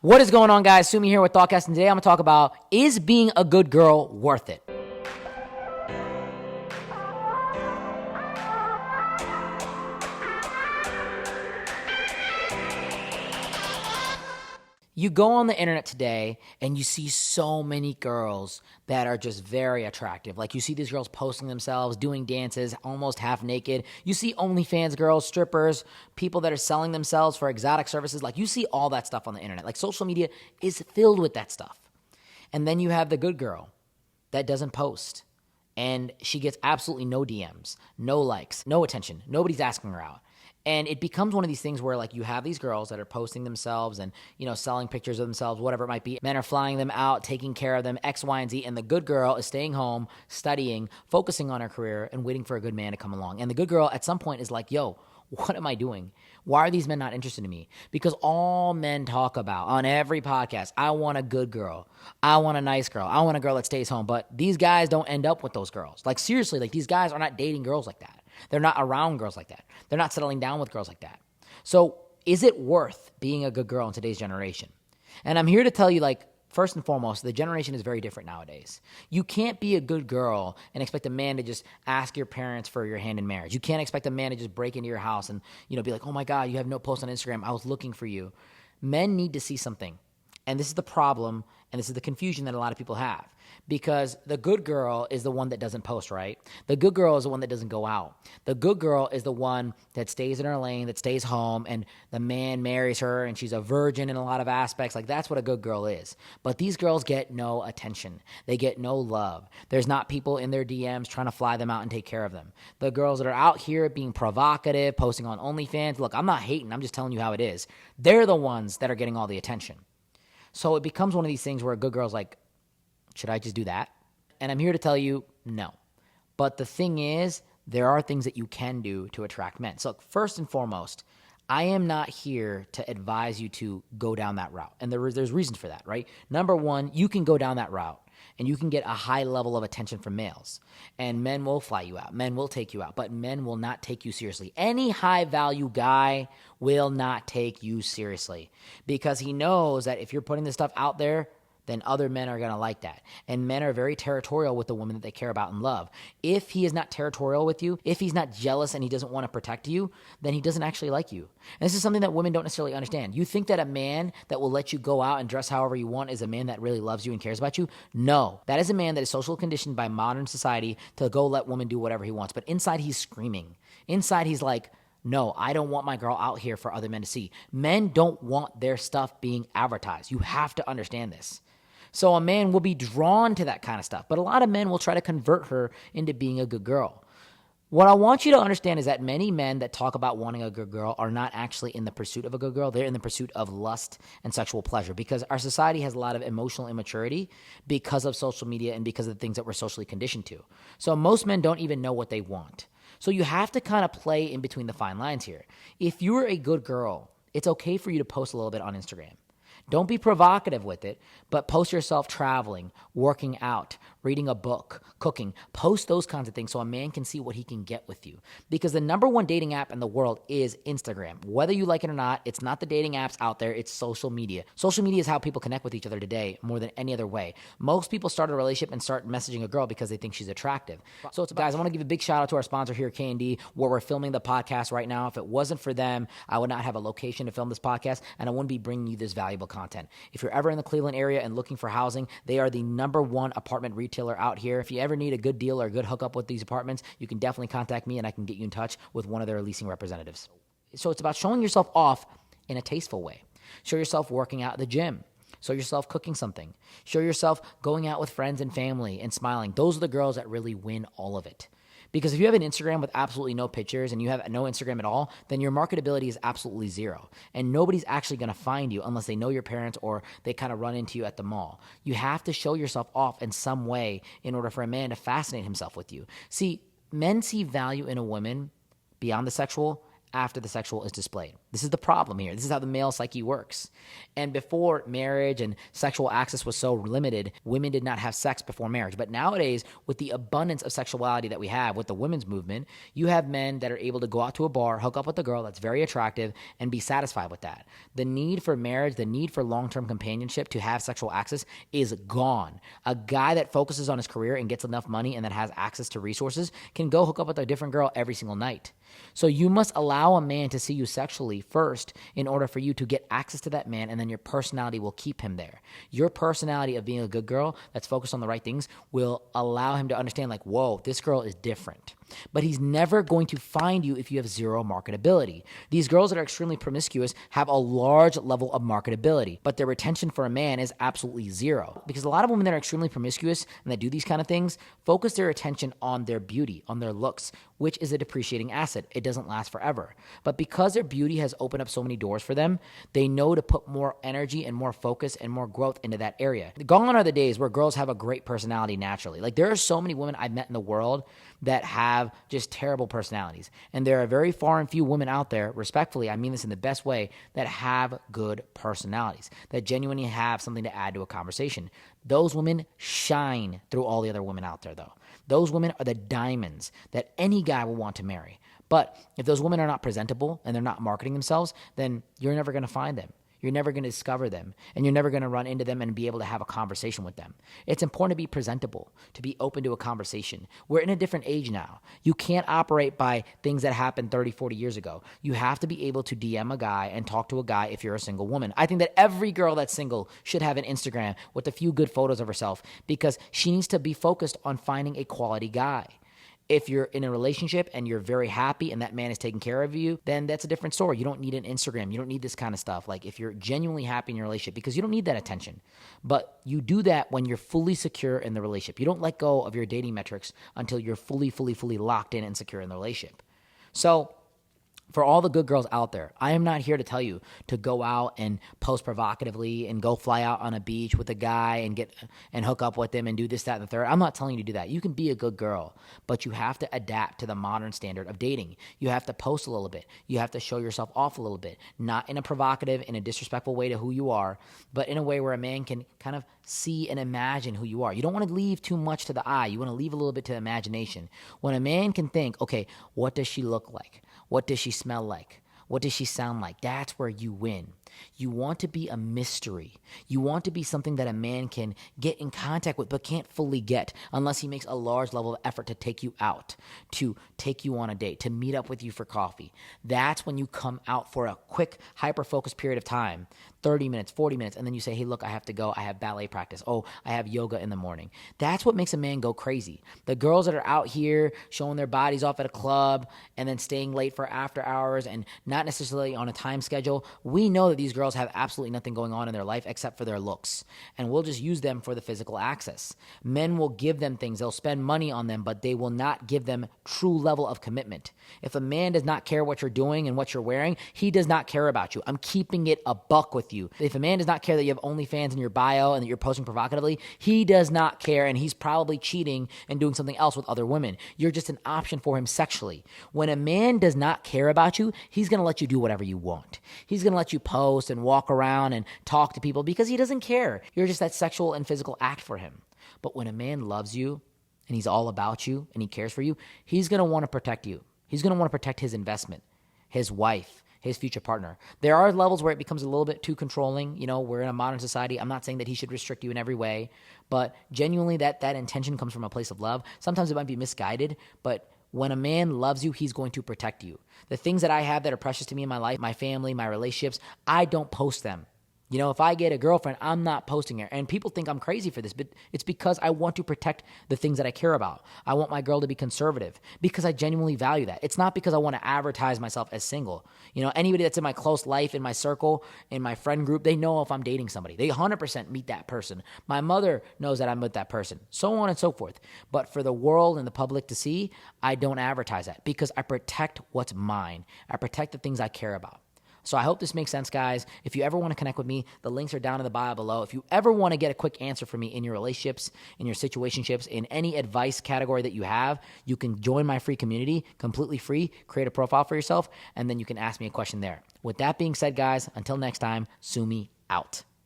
What is going on, guys? Sumi here with Thoughtcast, and today I'm going to talk about, is being a good girl worth it? You go on the internet today and you see so many girls that are just very attractive. Like, you see these girls posting themselves, doing dances, almost half naked. You see OnlyFans girls, strippers, people that are selling themselves for exotic services. Like, you see all that stuff on the internet. Like, social media is filled with that stuff. And then you have the good girl that doesn't post. And she gets absolutely no DMs, no likes, no attention. Nobody's asking her out. And it becomes one of these things where, like, you have these girls that are posting themselves and, selling pictures of themselves, whatever it might be. Men are flying them out, taking care of them, X, Y, and Z. And the good girl is staying home, studying, focusing on her career, and waiting for a good man to come along. And the good girl at some point is like, yo, what am I doing? Why are these men not interested in me? Because all men talk about on every podcast, I want a good girl. I want a nice girl. I want a girl that stays home. But these guys don't end up with those girls. Like, seriously, like, these guys are not dating girls like that. They're not around girls like that. They're not settling down with girls like that. So is it worth being a good girl in today's generation? And I'm here to tell you, like, first and foremost, the generation is very different nowadays. You can't be a good girl and expect a man to just ask your parents for your hand in marriage. You can't expect a man to just break into your house and, be like, oh my God, you have no post on Instagram. I was looking for you. Men need to see something. And this is the problem, and this is the confusion that a lot of people have. Because the good girl is the one that doesn't post, right? The good girl is the one that doesn't go out. The good girl is the one that stays in her lane, that stays home, and the man marries her, and she's a virgin in a lot of aspects. Like, that's what a good girl is. But these girls get no attention. They get no love. There's not people in their DMs trying to fly them out and take care of them. The girls that are out here being provocative, posting on OnlyFans, look, I'm not hating. I'm just telling you how it is. They're the ones that are getting all the attention. So it becomes one of these things where a good girl's like, should I just do that? And I'm here to tell you, no. But the thing is, there are things that you can do to attract men. So first and foremost, I am not here to advise you to go down that route. And there's reasons for that, right? Number one, you can go down that route and you can get a high level of attention from males. And men will fly you out. Men will take you out. But men will not take you seriously. Any high value guy will not take you seriously because he knows that if you're putting this stuff out there, then other men are going to like that. And men are very territorial with the women that they care about and love. If he is not territorial with you, if he's not jealous and he doesn't want to protect you, then he doesn't actually like you. And this is something that women don't necessarily understand. You think that a man that will let you go out and dress however you want is a man that really loves you and cares about you? No. That is a man that is socially conditioned by modern society to go let women do whatever he wants. But inside he's screaming. Inside he's like, no, I don't want my girl out here for other men to see. Men don't want their stuff being advertised. You have to understand this. So a man will be drawn to that kind of stuff. But a lot of men will try to convert her into being a good girl. What I want you to understand is that many men that talk about wanting a good girl are not actually in the pursuit of a good girl. They're in the pursuit of lust and sexual pleasure because our society has a lot of emotional immaturity because of social media and because of the things that we're socially conditioned to. So most men don't even know what they want. So you have to kind of play in between the fine lines here. If you're a good girl, it's okay for you to post a little bit on Instagram. Don't be provocative with it, but post yourself traveling, working out, reading a book, cooking. Post those kinds of things so a man can see what he can get with you. Because the number one dating app in the world is Instagram. Whether you like it or not, it's not the dating apps out there, it's social media. Social media is how people connect with each other today more than any other way. Most people start a relationship and start messaging a girl because they think she's attractive. So guys, I want to give a big shout out to our sponsor here, K&D, where we're filming the podcast right now. If it wasn't for them, I would not have a location to film this podcast and I wouldn't be bringing you this valuable content. If you're ever in the Cleveland area and looking for housing, they are the number one apartment retailer out here. If you ever need a good deal or a good hookup with these apartments, you can definitely contact me and I can get you in touch with one of their leasing representatives. So it's about showing yourself off in a tasteful way. Show yourself working out at the gym. Show yourself cooking something. Show yourself going out with friends and family and smiling. Those are the girls that really win all of it. Because if you have an Instagram with absolutely no pictures and you have no Instagram at all, then your marketability is absolutely zero. And nobody's actually going to find you unless they know your parents or they kind of run into you at the mall. You have to show yourself off in some way in order for a man to fascinate himself with you. See, men see value in a woman beyond the sexual after the sexual is displayed. This is the problem here. This is how the male psyche works. And before marriage and sexual access was so limited, women did not have sex before marriage. But nowadays, with the abundance of sexuality that we have with the women's movement, you have men that are able to go out to a bar, hook up with a girl that's very attractive, and be satisfied with that. The need for marriage, the need for long-term companionship to have sexual access is gone. A guy that focuses on his career and gets enough money and that has access to resources can go hook up with a different girl every single night. So you must allow a man to see you sexually first in order for you to get access to that man, and then your personality will keep him there. Your personality of being a good girl that's focused on the right things will allow him to understand, like, whoa, this girl is different. But he's never going to find you if you have zero marketability. These girls that are extremely promiscuous have a large level of marketability, but their retention for a man is absolutely zero. Because a lot of women that are extremely promiscuous and that do these kind of things focus their attention on their beauty, on their looks, which is a depreciating asset. It doesn't last forever. But because their beauty has opened up so many doors for them, they know to put more energy and more focus and more growth into that area. Gone are the days where girls have a great personality naturally. Like, there are so many women I've met in the world that have just terrible personalities. And there are very far and few women out there, respectfully, I mean this in the best way, that have good personalities, that genuinely have something to add to a conversation. Those women shine through all the other women out there, though. Those women are the diamonds that any guy will want to marry. But if those women are not presentable and they're not marketing themselves, then you're never going to find them. You're never going to discover them, and you're never going to run into them and be able to have a conversation with them. It's important to be presentable, to be open to a conversation. We're in a different age now. You can't operate by things that happened 30, 40 years ago. You have to be able to DM a guy and talk to a guy if you're a single woman. I think that every girl that's single should have an Instagram with a few good photos of herself, because she needs to be focused on finding a quality guy. If you're in a relationship and you're very happy and that man is taking care of you, then that's a different story. You don't need an Instagram. You don't need this kind of stuff. Like, if you're genuinely happy in your relationship, because you don't need that attention. But you do that when you're fully secure in the relationship. You don't let go of your dating metrics until you're fully locked in and secure in the relationship. So, for all the good girls out there, I am not here to tell you to go out and post provocatively and go fly out on a beach with a guy and hook up with him and do this, that, and the third. I'm not telling you to do that. You can be a good girl, but you have to adapt to the modern standard of dating. You have to post a little bit. You have to show yourself off a little bit, not in a provocative, in a disrespectful way to who you are, but in a way where a man can kind of see and imagine who you are. You don't want to leave too much to the eye. You want to leave a little bit to the imagination. When a man can think, okay, what does she look like? What does she smell like? What does she sound like? That's where you win. You want to be a mystery. You want to be something that a man can get in contact with but can't fully get unless he makes a large level of effort to take you out, to take you on a date, to meet up with you for coffee. That's when you come out for a quick, hyper-focused period of time, 30 minutes, 40 minutes, and then you say, hey, look, I have to go. I have ballet practice. Oh, I have yoga in the morning. That's what makes a man go crazy. The girls that are out here showing their bodies off at a club and then staying late for after hours and not necessarily on a time schedule, we know that these girls have absolutely nothing going on in their life except for their looks, and we'll just use them for the physical access. Men will give them things. They'll spend money on them, but they will not give them true level of commitment. If a man does not care what you're doing and what you're wearing, he does not care about you. I'm keeping it a buck with you. If a man does not care that you have OnlyFans in your bio and that you're posting provocatively, he does not care, and he's probably cheating and doing something else with other women. You're just an option for him sexually. When a man does not care about you, he's going to let you do whatever you want. He's going to let you post and walk around and talk to people because he doesn't care. You're just that sexual and physical act for him. But when a man loves you and he's all about you and he cares for you, he's going to want to protect you. He's going to want to protect his investment, his wife, his future partner. There are levels where it becomes a little bit too controlling. You know, we're in a modern society. I'm not saying that he should restrict you in every way, but genuinely that intention comes from a place of love. Sometimes it might be misguided, but when a man loves you, he's going to protect you. The things that I have that are precious to me in my life, my family, my relationships, I don't post them. You know, if I get a girlfriend, I'm not posting her. And people think I'm crazy for this, but it's because I want to protect the things that I care about. I want my girl to be conservative because I genuinely value that. It's not because I want to advertise myself as single. You know, anybody that's in my close life, in my circle, in my friend group, they know if I'm dating somebody. They 100% meet that person. My mother knows that I'm with that person, so on and so forth. But for the world and the public to see, I don't advertise that because I protect what's mine. I protect the things I care about. So I hope this makes sense, guys. If you ever want to connect with me, the links are down in the bio below. If you ever want to get a quick answer from me in your relationships, in your situationships, in any advice category that you have, you can join my free community, completely free, create a profile for yourself, and then you can ask me a question there. With that being said, guys, until next time, Sumi out.